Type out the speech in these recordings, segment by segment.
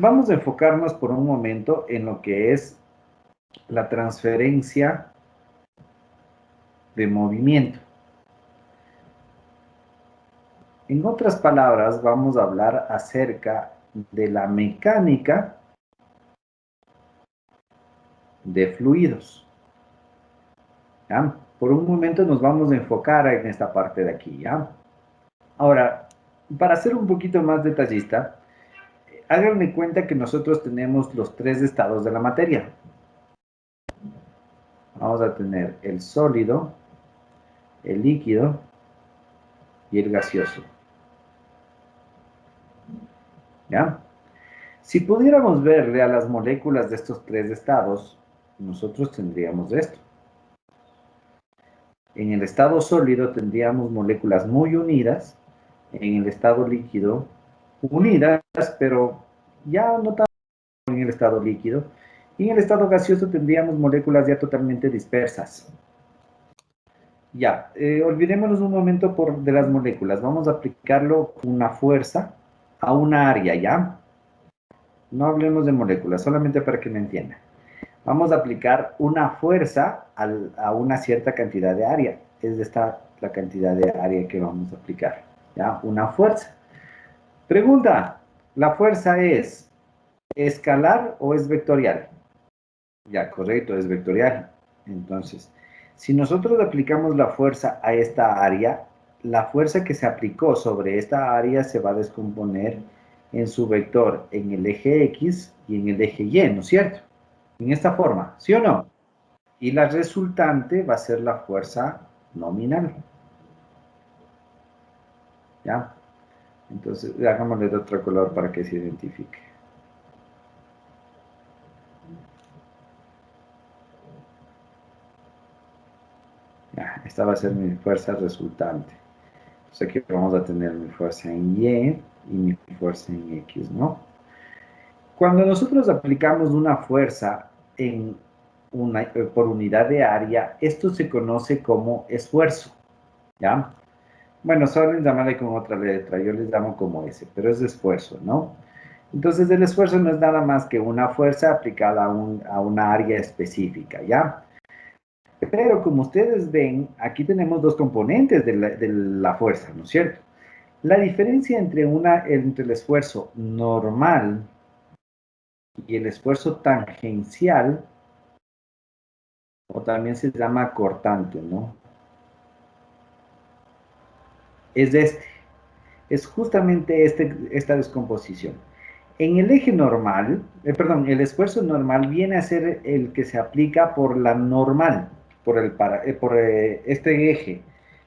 Vamos a enfocarnos por un momento en lo que es la transferencia de movimiento. En otras palabras, vamos a hablar acerca de la mecánica de fluidos. ¿Ya? Por un momento nos vamos a enfocar en esta parte de aquí, ¿ya? Ahora, para ser un poquito más detallista, háganme cuenta que nosotros tenemos los tres estados de la materia. Vamos a tener el sólido, el líquido y el gaseoso. ¿Ya? Si pudiéramos verle a las moléculas de estos tres estados, nosotros tendríamos esto. En el estado sólido tendríamos moléculas muy unidas, en el estado líquido unidas, pero ya no tanto en el estado líquido, y en el estado gaseoso tendríamos moléculas ya totalmente dispersas. Ya, olvidémonos un momento de las moléculas. Vamos a aplicarlo una fuerza a una área, ¿ya? No hablemos de moléculas, solamente para que me entiendan. Vamos a aplicar una fuerza a una cierta cantidad de área. Es esta la cantidad de área que vamos a aplicar, ¿ya? Una fuerza. Pregunta, ¿la fuerza es escalar o es vectorial? Ya, correcto, es vectorial. Entonces, si nosotros aplicamos la fuerza a esta área, la fuerza que se aplicó sobre esta área se va a descomponer en su vector en el eje X y en el eje Y, ¿no es cierto? En esta forma, ¿sí o no? Y la resultante va a ser la fuerza nominal. ¿Ya? Entonces, hagámosle de otro color para que se identifique. Ya, esta va a ser mi fuerza resultante. Entonces aquí vamos a tener mi fuerza en Y y mi fuerza en X, ¿no? Cuando nosotros aplicamos una fuerza por unidad de área, esto se conoce como esfuerzo, ¿ya? Bueno, suelen llamarle con otra letra, yo les llamo como S, pero es esfuerzo, ¿no? Entonces el esfuerzo no es nada más que una fuerza aplicada a una área específica, ¿ya? Pero como ustedes ven, aquí tenemos dos componentes de la fuerza, ¿no es cierto? La diferencia entre el esfuerzo normal y el esfuerzo tangencial, o también se llama cortante, ¿no? Es es justamente esta descomposición. En el eje normal, perdón, el esfuerzo normal viene a ser el que se aplica por la normal, por este eje.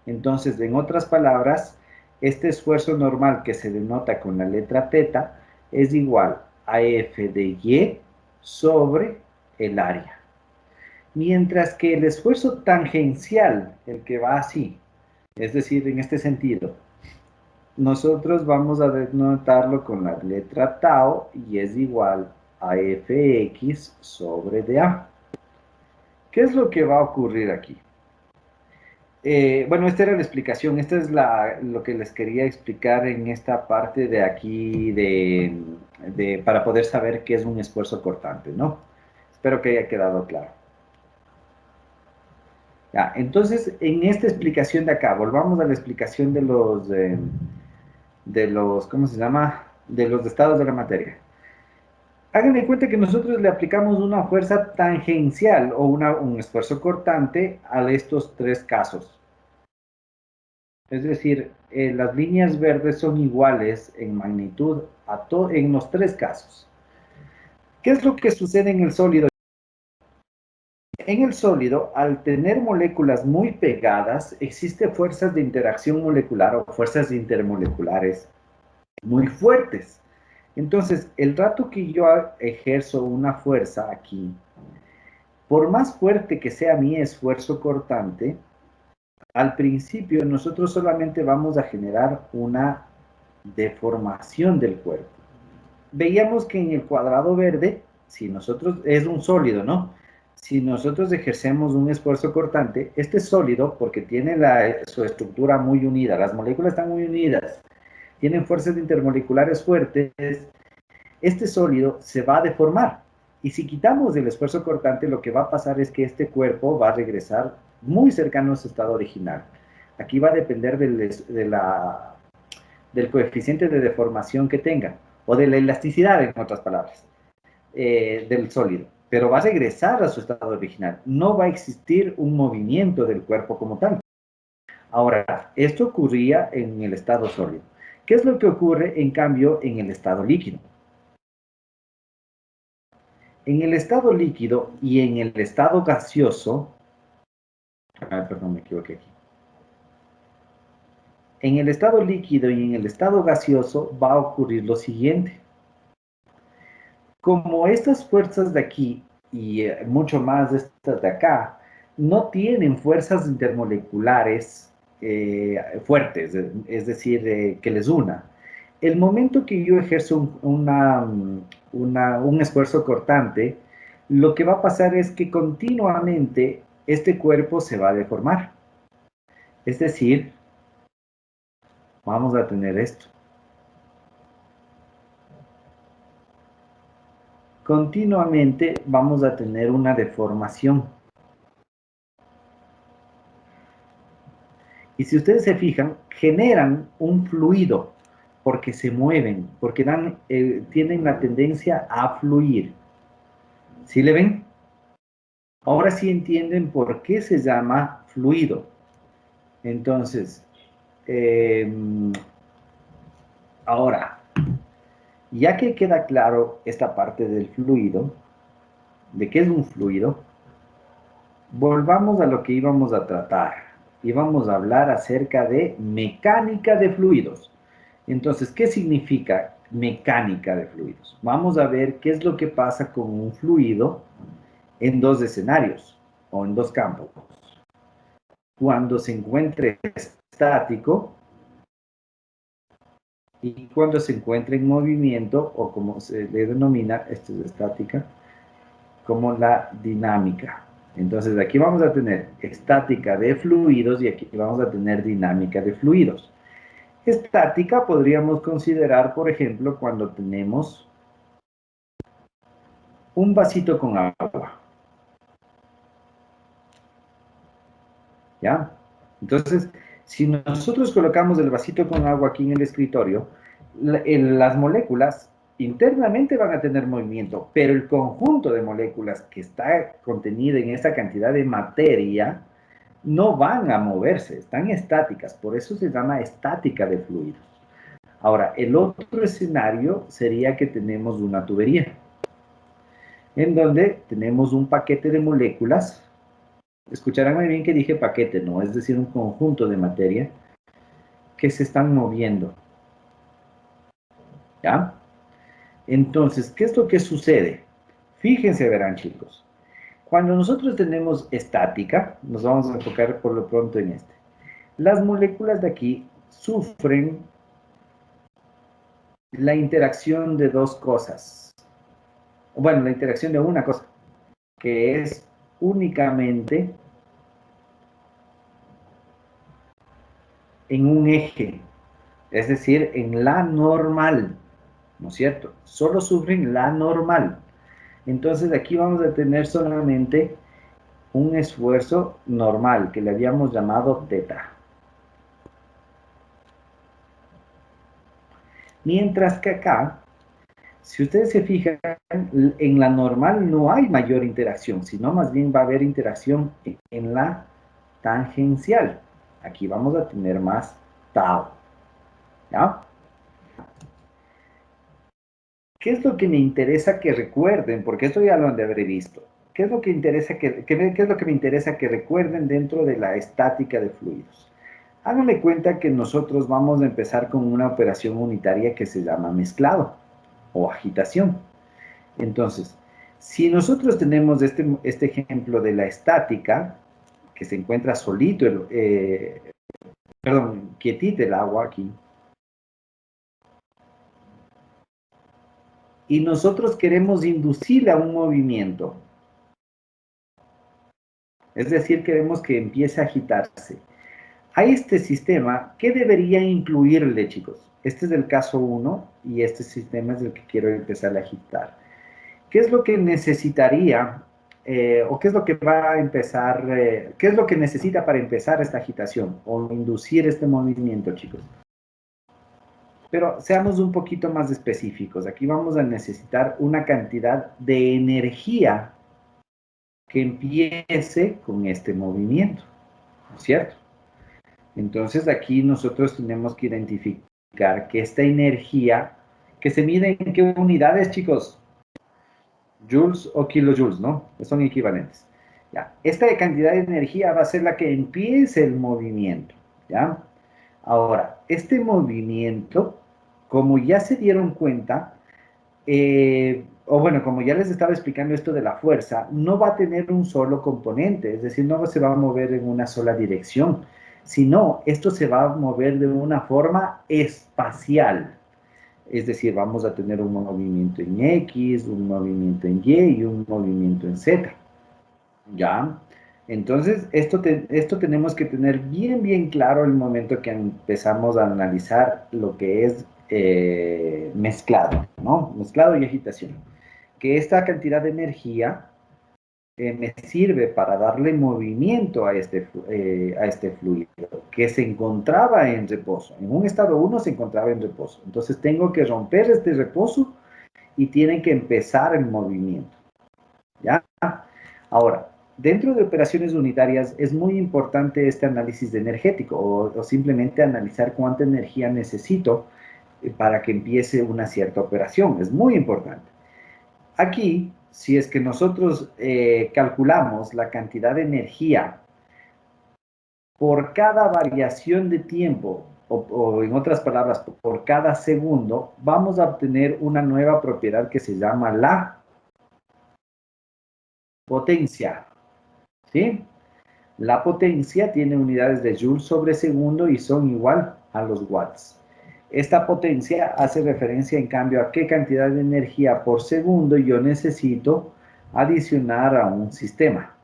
Entonces, en otras palabras, este esfuerzo normal que se denota con la letra teta es igual a F de Y sobre el área. Mientras que el esfuerzo tangencial, el que va así, es decir, en este sentido, nosotros vamos a denotarlo con la letra tau y es igual a Fx sobre dA. ¿Qué es lo que va a ocurrir aquí? Bueno, esta era la explicación, esta es lo que les quería explicar en esta parte de aquí para poder saber qué es un esfuerzo cortante, ¿no? Espero que haya quedado claro. Ya, entonces, en esta explicación de acá, volvamos a la explicación ¿cómo se llama? De los estados de la materia. Hagan en cuenta que nosotros le aplicamos una fuerza tangencial o un esfuerzo cortante a estos tres casos. Es decir, las líneas verdes son iguales en magnitud en los tres casos. ¿Qué es lo que sucede en el sólido? En el sólido, al tener moléculas muy pegadas, existen fuerzas de interacción molecular o fuerzas intermoleculares muy fuertes. Entonces, el rato que yo ejerzo una fuerza aquí, por más fuerte que sea mi esfuerzo cortante, al principio nosotros solamente vamos a generar una deformación del cuerpo. Veíamos que en el cuadrado verde, si nosotros, es un sólido, ¿no? Si nosotros ejercemos un esfuerzo cortante, este sólido, porque tiene su estructura muy unida, las moléculas están muy unidas, tienen fuerzas intermoleculares fuertes, este sólido se va a deformar. Y si quitamos el esfuerzo cortante, lo que va a pasar es que este cuerpo va a regresar muy cercano a su estado original. Aquí va a depender del coeficiente de deformación que tenga, o de la elasticidad, en otras palabras, del sólido. Pero va a regresar a su estado original. No va a existir un movimiento del cuerpo como tal. Ahora, esto ocurría en el estado sólido. ¿Qué es lo que ocurre, en cambio, en el estado líquido? En el estado líquido y en el estado gaseoso, perdón, me equivoqué aquí. En el estado líquido y en el estado gaseoso va a ocurrir lo siguiente. Como estas fuerzas de aquí y mucho más de estas de acá no tienen fuerzas intermoleculares fuertes, es decir, que les una, el momento que yo ejerzo un esfuerzo cortante, lo que va a pasar es que continuamente este cuerpo se va a deformar. Es decir, vamos a tener esto. Continuamente vamos a tener una deformación. Y si ustedes se fijan, generan un fluido porque se mueven, porque tienen la tendencia a fluir. ¿Sí le ven? Ahora sí entienden por qué se llama fluido. Entonces, eh, ahora, ya que queda claro esta parte del fluido, de qué es un fluido, volvamos a lo que íbamos a tratar. Íbamos a hablar acerca de mecánica de fluidos. Entonces, ¿qué significa mecánica de fluidos? Vamos a ver qué es lo que pasa con un fluido en dos escenarios o en dos campos. Cuando se encuentre estático y cuando se encuentre en movimiento, o como se le denomina, esto es estática, como la dinámica. Entonces, aquí vamos a tener estática de fluidos y aquí vamos a tener dinámica de fluidos. Estática podríamos considerar, por ejemplo, cuando tenemos un vasito con agua. ¿Ya? Entonces, si nosotros colocamos el vasito con agua aquí en el escritorio, las moléculas internamente van a tener movimiento, pero el conjunto de moléculas que está contenida en esa cantidad de materia no van a moverse, están estáticas, por eso se llama estática de fluidos. Ahora, el otro escenario sería que tenemos una tubería, en donde tenemos un paquete de moléculas. Escucharán muy bien que dije paquete, ¿no? Es decir, un conjunto de materia que se están moviendo, ¿ya? Entonces, ¿qué es lo que sucede? Fíjense, verán, chicos. Cuando nosotros tenemos estática, nos vamos a enfocar por lo pronto en este. Las moléculas de aquí sufren la interacción de dos cosas. Bueno, la interacción de una cosa, que es únicamente en un eje, es decir, en la normal, ¿no es cierto? Solo sufren la normal. Entonces aquí vamos a tener solamente un esfuerzo normal, que le habíamos llamado teta. Mientras que acá, si ustedes se fijan, en la normal no hay mayor interacción, sino más bien va a haber interacción en la tangencial. Aquí vamos a tener más tau, ¿ya? ¿Qué es lo que me interesa que recuerden? Porque esto ya lo han de haber visto. ¿Qué es lo que qué es lo que me interesa que recuerden dentro de la estática de fluidos? Háganle cuenta que nosotros vamos a empezar con una operación unitaria que se llama mezclado o agitación. Entonces, si nosotros tenemos este ejemplo de la estática, que se encuentra solito, quietito el agua aquí, y nosotros queremos inducirle a un movimiento, es decir, queremos que empiece a agitarse. A este sistema, ¿qué debería incluirle, chicos? Este es el caso uno y este sistema es el que quiero empezar a agitar. ¿Qué es lo que necesitaría o qué es lo que va a empezar, qué es lo que necesita para empezar esta agitación o inducir este movimiento, chicos? Pero seamos un poquito más específicos. Aquí vamos a necesitar una cantidad de energía que empiece con este movimiento, ¿no es cierto? Entonces aquí nosotros tenemos que identificar que esta energía, que se mide en qué unidades, chicos, joules o kilojoules, ¿no? Son equivalentes. Ya. Esta cantidad de energía va a ser la que empiece el movimiento, ¿ya? Ahora, este movimiento, como ya se dieron cuenta, o bueno, como ya les estaba explicando esto de la fuerza, no va a tener un solo componente, es decir, no se va a mover en una sola dirección, sino esto se va a mover de una forma espacial. Es decir, vamos a tener un movimiento en X, un movimiento en Y y un movimiento en Z. ¿Ya? Entonces, esto tenemos que tener bien, bien claro el momento que empezamos a analizar lo que es mezclado, ¿no? Mezclado y agitación. Que esta cantidad de energía me sirve para darle movimiento a este fluido que se encontraba en reposo. En un estado 1 se encontraba en reposo. Entonces, tengo que romper este reposo y tiene que empezar el movimiento. ¿Ya? Ahora, dentro de operaciones unitarias es muy importante este análisis de energético o simplemente analizar cuánta energía necesito para que empiece una cierta operación. Es muy importante. Aquí, si es que nosotros calculamos la cantidad de energía por cada variación de tiempo, o en otras palabras, por cada segundo, vamos a obtener una nueva propiedad que se llama la potencia. ¿Sí? La potencia tiene unidades de joules sobre segundo y son igual a los watts. Esta potencia hace referencia, en cambio, a qué cantidad de energía por segundo yo necesito adicionar a un sistema.